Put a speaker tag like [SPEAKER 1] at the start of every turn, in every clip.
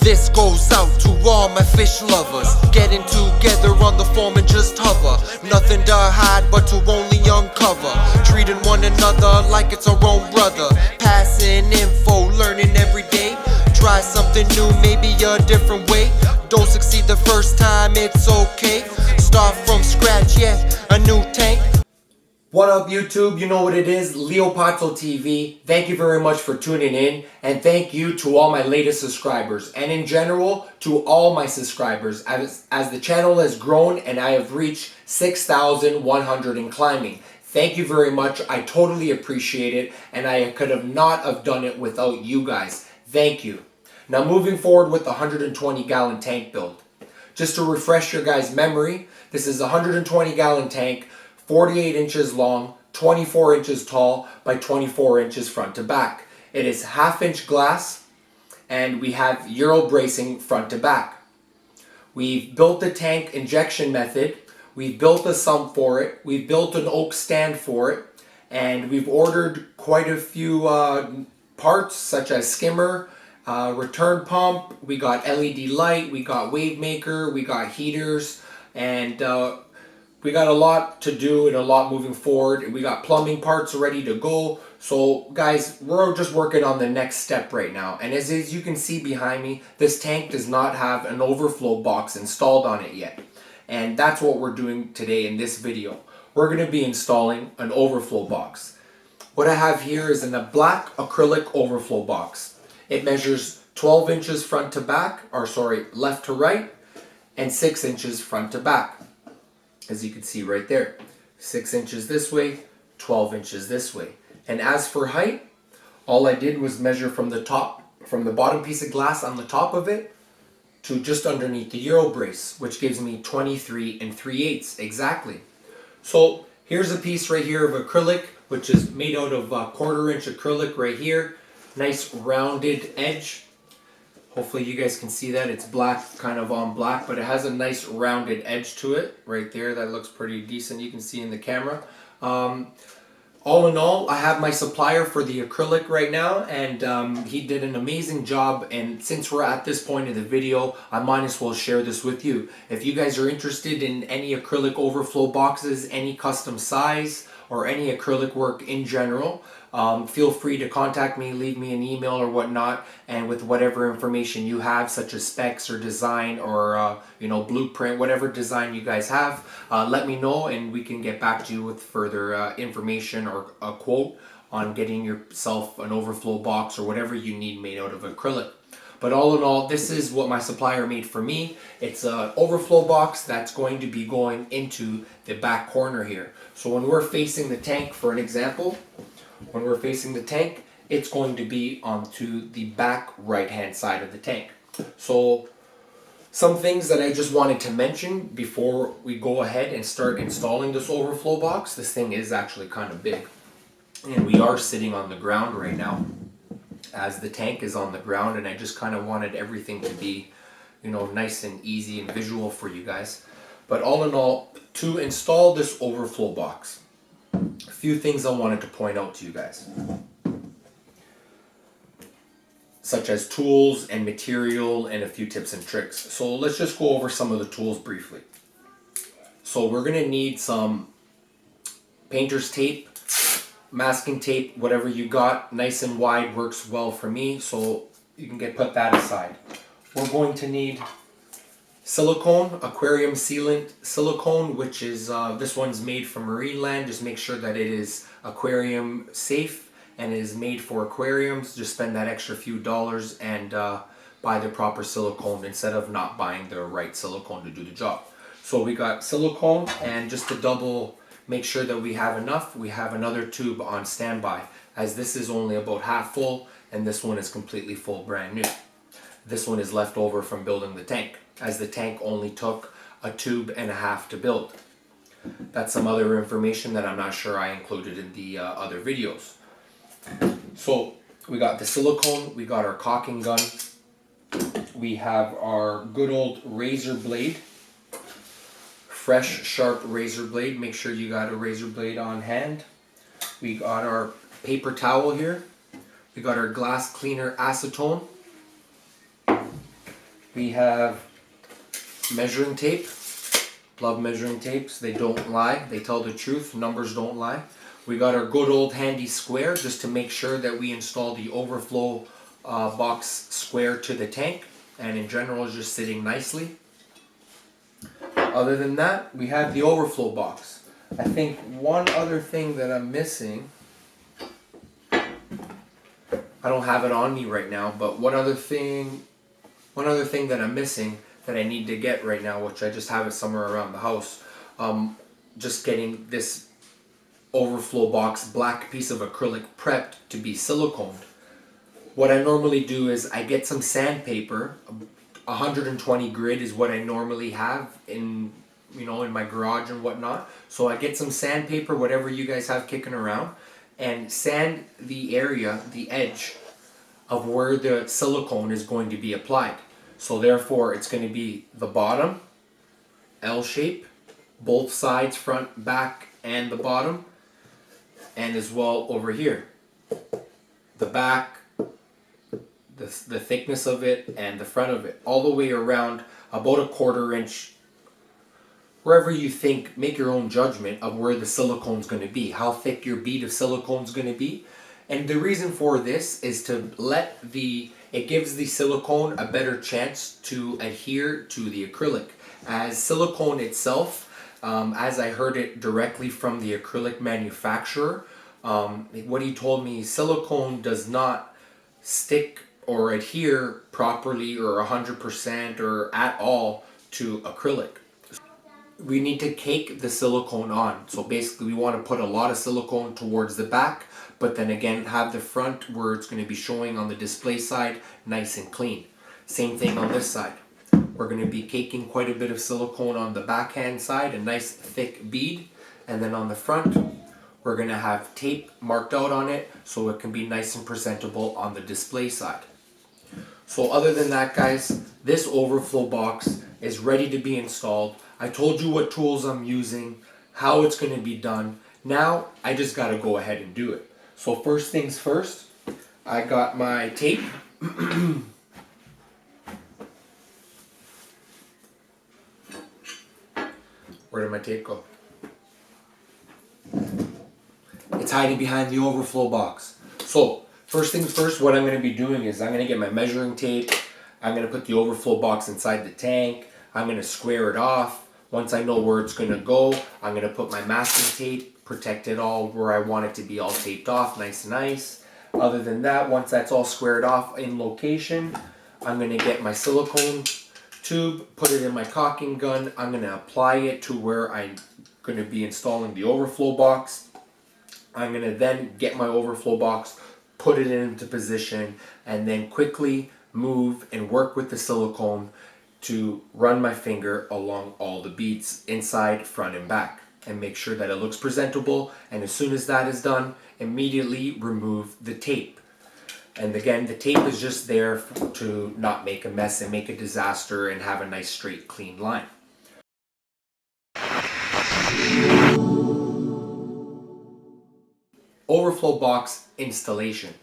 [SPEAKER 1] This goes out to all my fish lovers, getting together on the foam and just hover. Nothing to hide but to only uncover, treating one another like it's our own brother. Passing info, learning every day. Try something new, maybe a different way. Don't succeed the first time, it's okay. Start from scratch, yeah, a new tank. What up YouTube, you know what it is, LEOPAZZO TV. Thank you very much for tuning in, and thank you to all my latest subscribers, and in general to all my subscribers as the channel has grown and I have reached 6,100 and climbing. Thank you very much, I totally appreciate it, and I could have not have done it without you guys. Thank you. Now moving forward with the 120 gallon tank build. Just to refresh your guys' memory, this is a 120 gallon tank, 48 inches long, 24 inches tall by 24 inches front to back. It is half-inch glass, and we have Euro bracing front to back. We've built the tank injection method, we've built a sump for it, we've built an oak stand for it, and we've ordered quite a few parts such as skimmer, return pump, we got LED light, we got wave maker, we got heaters, and we got a lot to do and a lot moving forward. We got plumbing parts ready to go. So guys, we're just working on the next step right now. And as you can see behind me, this tank does not have an overflow box installed on it yet. And that's what we're doing today in this video. We're going to be installing an overflow box. What I have here is a black acrylic overflow box. It measures 12 inches front to back, or sorry, left to right, and 6 inches front to back. As you can see right there, 6 inches this way, 12 inches this way. And as for height, all I did was measure from the top, from the bottom piece of glass on the top of it to just underneath the Euro brace, which gives me 23 3/8 exactly. So here's a piece right here of acrylic, which is made out of 1/4 inch acrylic right here. Nice rounded edge. Hopefully you guys can see that. It's black, kind of on black, but it has a nice rounded edge to it right there. That looks pretty decent. You can see in the camera. All in all, I have my supplier for the acrylic right now, and he did an amazing job. And since we're at this point in the video, I might as well share this with you. If you guys are interested in any acrylic overflow boxes, any custom size, or any acrylic work in general, feel free to contact me, leave me an email or whatnot, and with whatever information you have, such as specs or design or blueprint, whatever design you guys have, let me know and we can get back to you with further information or a quote on getting yourself an overflow box or whatever you need made out of acrylic. But all in all, this is what my supplier made for me. It's an overflow box that's going to be going into the back corner here. So when we're facing the tank, for an example, when we're facing the tank, it's going to be onto the back right hand side of the tank. So some things that I just wanted to mention before we go ahead and start installing this overflow box. This thing is actually kind of big, and we are sitting on the ground right now as the tank is on the ground, and I just kind of wanted everything to be, nice and easy and visual for you guys. But all in all, to install this overflow box, a few things I wanted to point out to you guys, such as tools and material and a few tips and tricks. So let's just go over some of the tools briefly. So we're going to need some painter's tape, masking tape, whatever you got, nice and wide, works well for me, so you can put that aside. We're going to need silicone, aquarium sealant silicone, which is this one's made from Marineland. Just make sure that it is aquarium safe and is made for aquariums. Just spend that extra few dollars and buy the proper silicone instead of not buying the right silicone to do the job. So we got silicone, and just to double make sure that we have enough, we have another tube on standby, as this is only about half full and this one is completely full, brand new. This one is left over from building the tank, as the tank only took a tube and a half to build. That's some other information that I'm not sure I included in the other videos. So we got the silicone, we got our caulking gun, we have our good old razor blade, fresh sharp razor blade. Make sure you got a razor blade on hand. We got our paper towel here. We got our glass cleaner acetone. We have measuring tape. Love measuring tapes. They don't lie. They tell the truth. Numbers don't lie. We got our good old handy square just to make sure that we install the overflow box square to the tank, and in general is just sitting nicely. Other than that, we have the overflow box. I think one other thing that I'm missing, I don't have it on me right now, but one other thing that I'm missing that I need to get right now, which I just have it somewhere around the house, just getting this overflow box black piece of acrylic prepped to be siliconed. What I normally do is I get some sandpaper. 120 grit is what I normally have in my garage and whatnot. So I get some sandpaper, whatever you guys have kicking around, and sand the area, the edge of where the silicone is going to be applied. So therefore it's going to be the bottom, L shape, both sides, front, back, and the bottom, and as well over here, the back, the thickness of it, and the front of it, all the way around about a 1/4 inch, wherever you think, make your own judgment of where the silicone's going to be, how thick your bead of silicone's going to be. And the reason for this is to it gives the silicone a better chance to adhere to the acrylic. As silicone itself, as I heard it directly from the acrylic manufacturer, what he told me, silicone does not stick or adhere properly or 100% or at all to acrylic. We need to cake the silicone on. So basically we want to put a lot of silicone towards the back, but then again have the front where it's going to be showing on the display side nice and clean. Same thing on this side. We're going to be caking quite a bit of silicone on the backhand side, a nice thick bead, and then on the front we're going to have tape marked out on it so it can be nice and presentable on the display side. So other than that, guys, this overflow box is ready to be installed. I told you what tools I'm using, how it's going to be done. Now I just got to go ahead and do it. So first things first, I got my tape. Where did my tape go? It's hiding behind the overflow box. So first things first, what I'm going to be doing is I'm going to get my measuring tape. I'm going to put the overflow box inside the tank. I'm going to square it off. Once I know where it's going to go, I'm going to put my masking tape, protect it all where I want it to be all taped off, nice. Other than that, once that's all squared off in location, I'm going to get my silicone tube, put it in my caulking gun. I'm going to apply it to where I'm going to be installing the overflow box. I'm going to then get my overflow box, put it into position, and then quickly move and work with the silicone to run my finger along all the beads, inside, front, and back, and make sure that it looks presentable. And as soon as that is done, immediately remove the tape. And again, the tape is just there to not make a mess and make a disaster and have a nice straight clean line. Overflow box installation.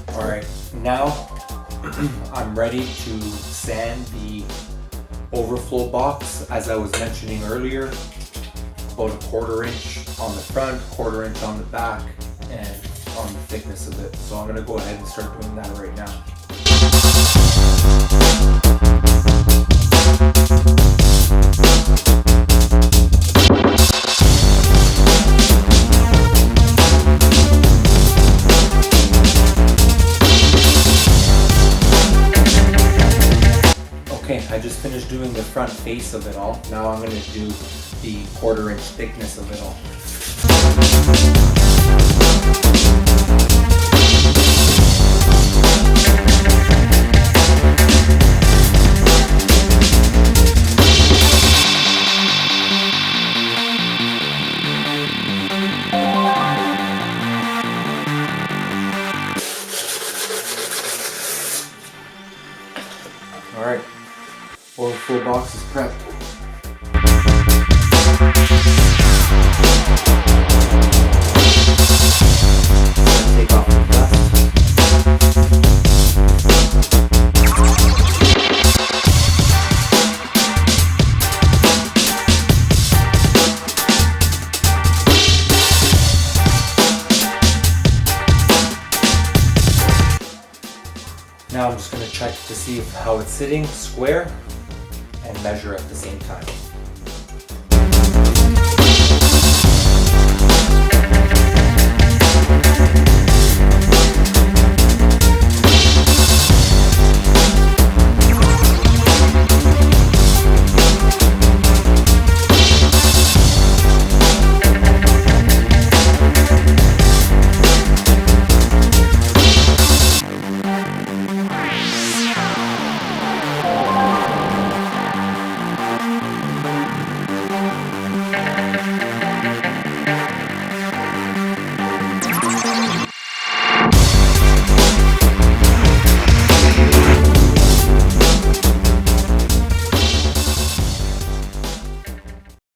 [SPEAKER 1] Alright, now I'm ready to sand the overflow box, as I was mentioning earlier, about a 1/4 inch on the front, 1/4 inch on the back, and on the thickness of it. So I'm going to go ahead and start doing that right now. Okay, I just finished doing the front face of it all. Now I'm going to do the 1/4 inch thickness of it all. Alright, well,
[SPEAKER 2] overflow box is prepped. Take off the dust. Now I'm just going to check to see how it's sitting square and measure at the same time.